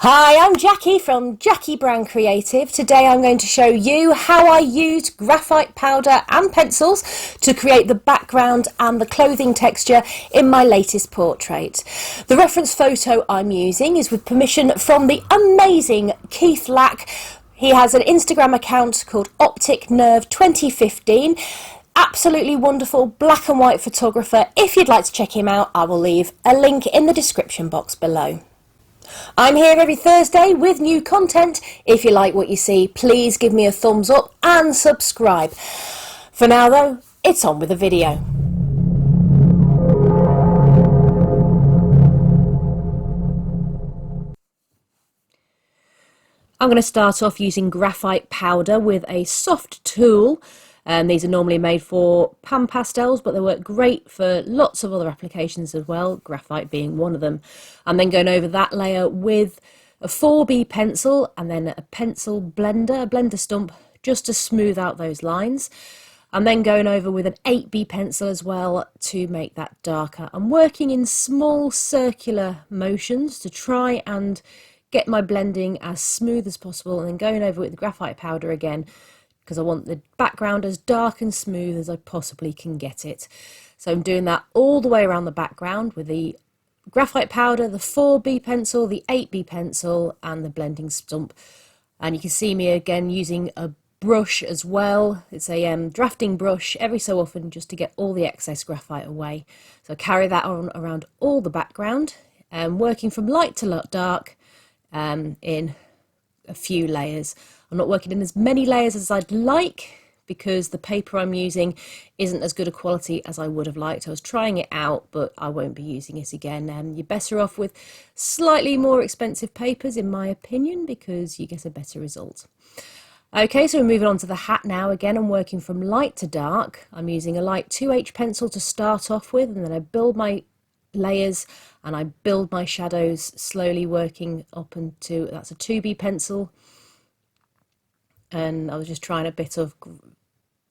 Hi, I'm Jacqui from Jacqui Brand Creative. Today I'm going to show you how I used graphite powder and pencils to create the background and the clothing texture in my latest portrait. The reference photo I'm using is with permission from the amazing Keith Lack. He has an Instagram account called Optic Nerve 2015. Absolutely wonderful black and white photographer. If you'd like to check him out, I will leave a link in the description box below. I'm here every Thursday with new content. If you like what you see, please give me a thumbs up and subscribe. For now though, it's on with the video. I'm going to start off using graphite powder with a soft tool. These are normally made for pan pastels, but they work great for lots of other applications as well, graphite being one of them. I'm then going over that layer with a 4B pencil and then a pencil blender, a blender stump, just to smooth out those lines. I'm then going over with an 8B pencil as well to make that darker. I'm working in small circular motions to try and get my blending as smooth as possible, and then going over with the graphite powder again, because I want the background as dark and smooth as I possibly can get it. So I'm doing that all the way around the background with the graphite powder, the 4B pencil, the 8B pencil and the blending stump. And you can see me again using a brush as well. It's a drafting brush every so often just to get all the excess graphite away. So I carry that on around all the background, working from light to dark in a few layers. I'm not working in as many layers as I'd like because the paper I'm using isn't as good a quality as I would have liked. I was trying it out, but I won't be using it again. You're better off with slightly more expensive papers, in my opinion, because you get a better result. Okay, so we're moving on to the hat now. Again, I'm working from light to dark. I'm using a light 2H pencil to start off with, and then I build my layers and I build my shadows, slowly working up into, that's a 2B pencil. And I was just trying a bit of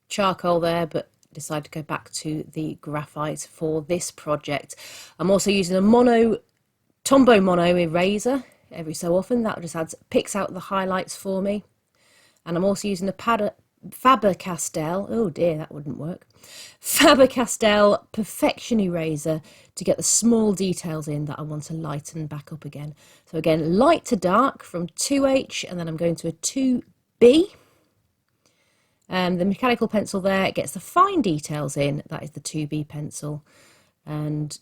charcoal there, but decided to go back to the graphite for this project. I'm also using a Tombow mono eraser every so often. That just picks out the highlights for me. And I'm also using a Faber Castell, oh dear, that wouldn't work, Faber Castell Perfection eraser to get the small details in that I want to lighten back up again. So again, light to dark from 2H, and then I'm going to a 2B. The mechanical pencil there gets the fine details in, that is the 2B pencil, and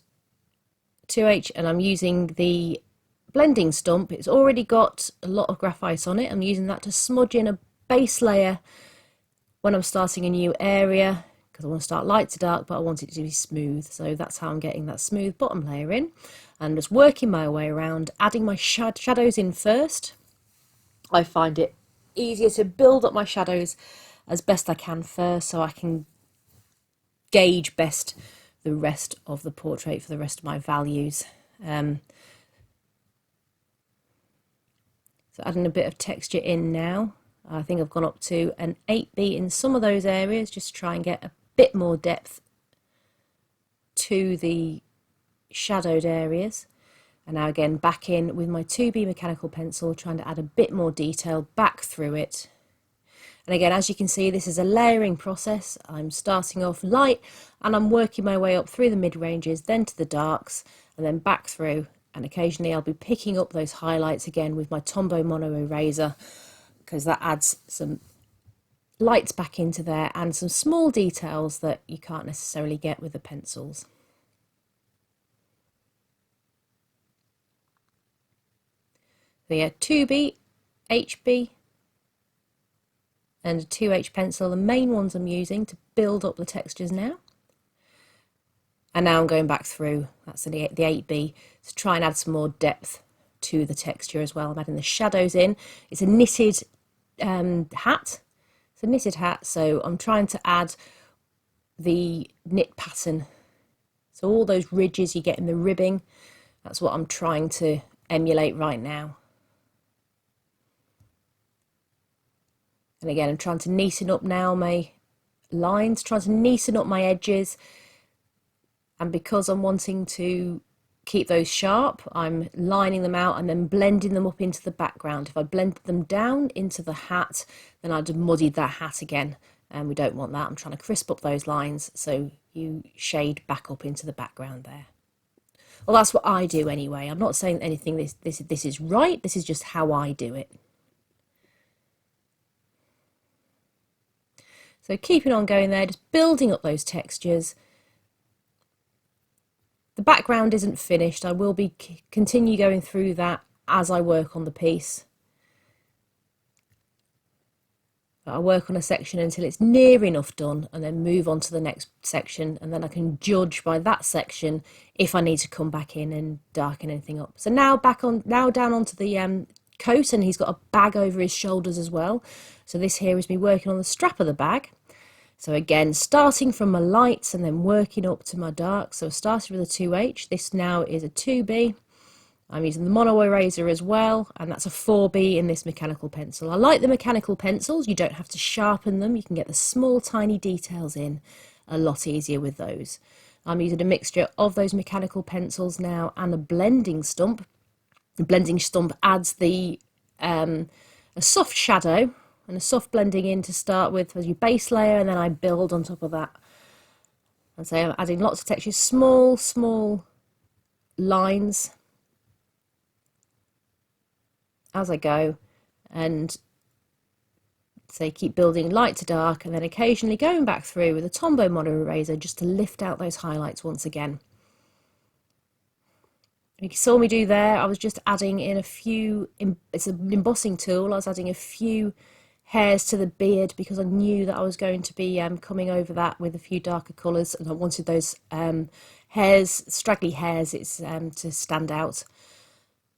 2H, and I'm using the blending stump. It's already got a lot of graphite on it. I'm using that to smudge in a base layer when I'm starting a new area, because I want to start light to dark, but I want it to be smooth. So that's how I'm getting that smooth bottom layer in, and just working my way around, adding my shadows in first. I find it easier to build up my shadows as best I can first, so I can gauge best the rest of the portrait for the rest of my values. So adding a bit of texture in now. I think I've gone up to an 8B in some of those areas, just to try and get a bit more depth to the shadowed areas. And now again back in with my 2B mechanical pencil, trying to add a bit more detail back through it. And again, as you can see, this is a layering process. I'm starting off light and I'm working my way up through the mid-ranges, then to the darks, and then back through. And occasionally I'll be picking up those highlights again with my Tombow mono eraser, because that adds some lights back into there and some small details that you can't necessarily get with the pencils. So yeah, 2B, HB, and a 2H pencil, the main ones I'm using to build up the textures now. And now I'm going back through, that's the 8B, to try and add some more depth to the texture as well. I'm adding the shadows in. It's a knitted hat. It's a knitted hat, so I'm trying to add the knit pattern. So all those ridges you get in the ribbing, that's what I'm trying to emulate right now. And again, I'm trying to neaten up now my lines, trying to neaten up my edges. And because I'm wanting to keep those sharp, I'm lining them out and then blending them up into the background. If I blended them down into the hat, then I'd have muddied that hat again, and we don't want that. I'm trying to crisp up those lines so you shade back up into the background there. Well, that's what I do anyway. I'm not saying anything this is right, this is just how I do it. So keeping on going there, just building up those textures. The background isn't finished. I will be continue going through that as I work on the piece. I work on a section until it's near enough done and then move on to the next section, and then I can judge by that section if I need to come back in and darken anything up. So now down onto the coat, and he's got a bag over his shoulders as well. So this here is me working on the strap of the bag. So again, starting from my lights and then working up to my darks. So I started with a 2H. This now is a 2B. I'm using the mono eraser as well, and that's a 4B in this mechanical pencil. I like the mechanical pencils. You don't have to sharpen them. You can get the small, tiny details in a lot easier with those. I'm using a mixture of those mechanical pencils now and a blending stump. The blending stump adds a soft shadow and a soft blending in to start with as your base layer, and then I build on top of that. And so I'm adding lots of textures, small lines as I go, and say keep building light to dark, and then occasionally going back through with a Tombow mono eraser just to lift out those highlights once again. You saw me do there, I was just adding in a few, it's an embossing tool, I was adding a few hairs to the beard because I knew that I was going to be coming over that with a few darker colours, and I wanted those hairs, straggly hairs, to stand out.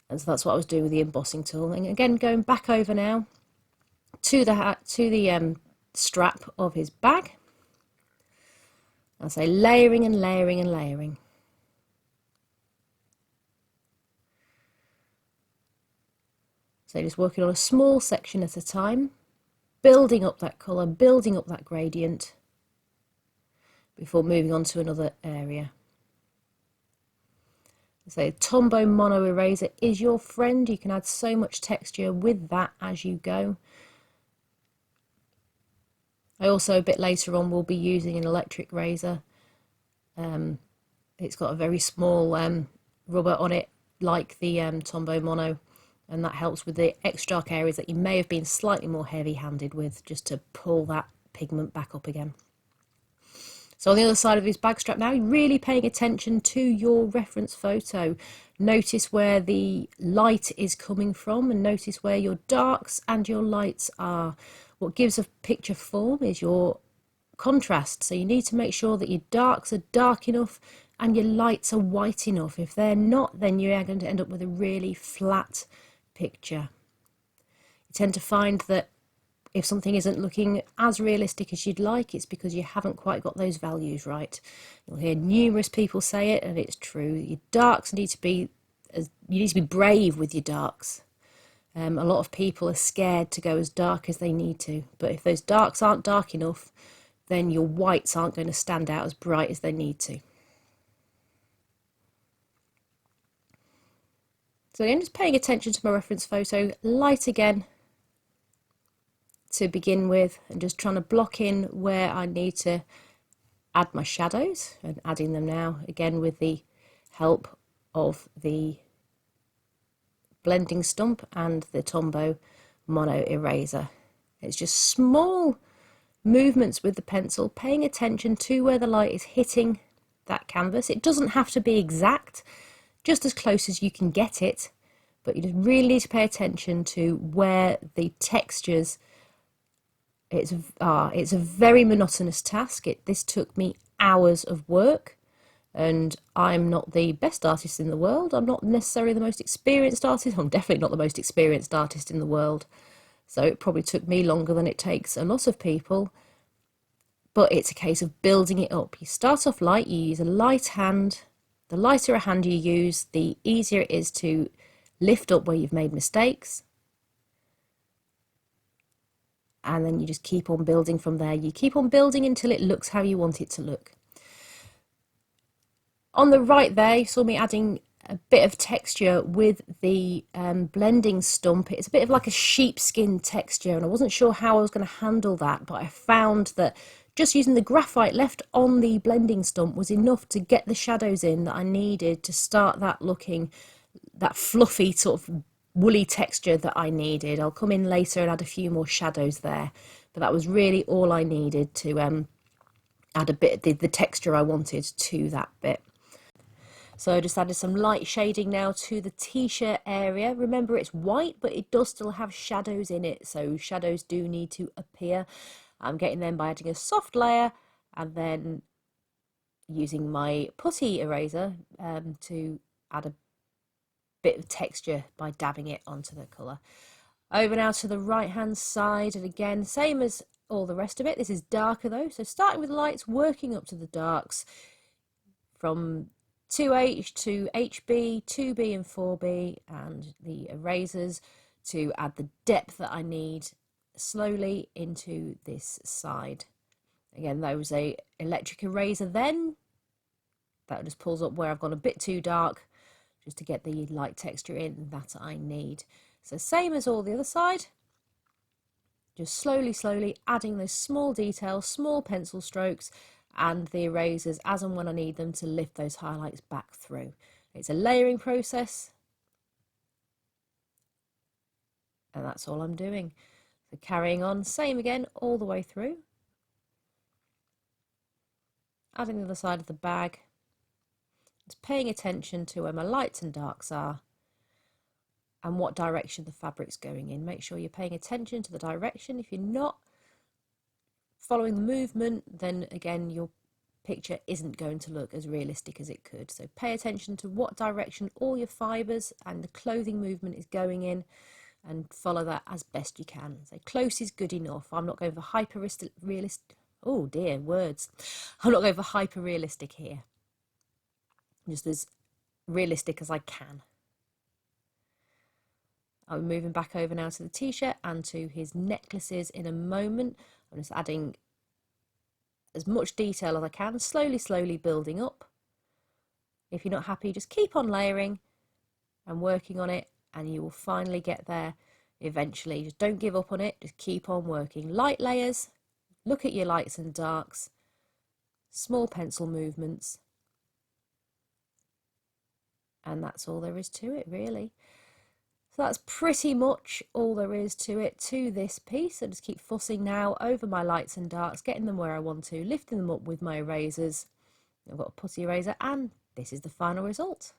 And so that's what I was doing with the embossing tool. And again, going back over now to the strap of his bag. I'll say layering and layering and layering. So just working on a small section at a time, building up that colour, building up that gradient before moving on to another area. So Tombow mono eraser is your friend. You can add so much texture with that as you go. I also a bit later on will be using an electric razor. It's got a very small rubber on it like the Tombow mono, and that helps with the extra dark areas that you may have been slightly more heavy-handed with, just to pull that pigment back up again. So on the other side of his bag strap now, you're really paying attention to your reference photo. Notice where the light is coming from, and notice where your darks and your lights are. What gives a picture form is your contrast. So you need to make sure that your darks are dark enough and your lights are white enough. If they're not, then you are going to end up with a really flat picture. You tend to find that if something isn't looking as realistic as you'd like, it's because you haven't quite got those values right. You'll hear numerous people say it, and it's true. Your darks need to be, you need to be brave with your darks. A lot of people are scared to go as dark as they need to, but if those darks aren't dark enough, then your whites aren't going to stand out as bright as they need to. So again, just paying attention to my reference photo, light again to begin with, and just trying to block in where I need to add my shadows, and adding them now again with the help of the blending stump and the Tombow mono eraser. It's just small movements with the pencil, paying attention to where the light is hitting that canvas. It doesn't have to be exact, just as close as you can get it, but you just really need to pay attention to where the textures. It's a very monotonous task. This took me hours of work, and I'm not the best artist in the world. I'm not necessarily the most experienced artist. I'm definitely not the most experienced artist in the world. So it probably took me longer than it takes a lot of people. But it's a case of building it up. You start off light, you use a light hand. The lighter a hand you use, the easier it is to lift up where you've made mistakes. And then you just keep on building from there. You keep on building until it looks how you want it to look. On the right there, you saw me adding a bit of texture with the blending stump. It's a bit of like a sheepskin texture, and I wasn't sure how I was going to handle that, but I found that just using the graphite left on the blending stump was enough to get the shadows in that I needed to start that looking, that fluffy sort of woolly texture that I needed. I'll come in later and add a few more shadows there, but that was really all I needed to add a bit the texture I wanted to that bit. So I just added some light shading now to the t-shirt area. Remember, it's white, but it does still have shadows in it, so shadows do need to appear. I'm getting them by adding a soft layer and then using my putty eraser to add a bit of texture by dabbing it onto the colour. Over now to the right hand side, and again, same as all the rest of it. This is darker though, so starting with lights, working up to the darks from 2H to HB, 2B and 4B, and the erasers to add the depth that I need slowly into this side. Again, there was a electric eraser then, that just pulls up where I've gone a bit too dark, just to get the light texture in that I need. So same as all the other side, just slowly adding those small details, small pencil strokes, and the erasers as and when I need them to lift those highlights back through. It's a layering process, and that's all I'm doing. So carrying on, same again all the way through. Adding the other side of the bag. Just paying attention to where my lights and darks are and what direction the fabric's going in. Make sure you're paying attention to the direction. If you're not following the movement, then again your picture isn't going to look as realistic as it could. So pay attention to what direction all your fibres and the clothing movement is going in, and follow that as best you can. So close is good enough. I'm not going for realistic. Oh dear, words. I'm not going for hyper realistic here. Just as realistic as I can. I'm moving back over now to the t-shirt and to his necklaces in a moment. I'm just adding as much detail as I can, slowly building up. If you're not happy, just keep on layering and working on it, and you will finally get there eventually. Just don't give up on it, just keep on working. Light layers, look at your lights and darks, small pencil movements, and that's all there is to it, really. So that's pretty much all there is to it, to this piece. I just keep fussing now over my lights and darks, getting them where I want to, lifting them up with my erasers. I've got a putty eraser, and this is the final result.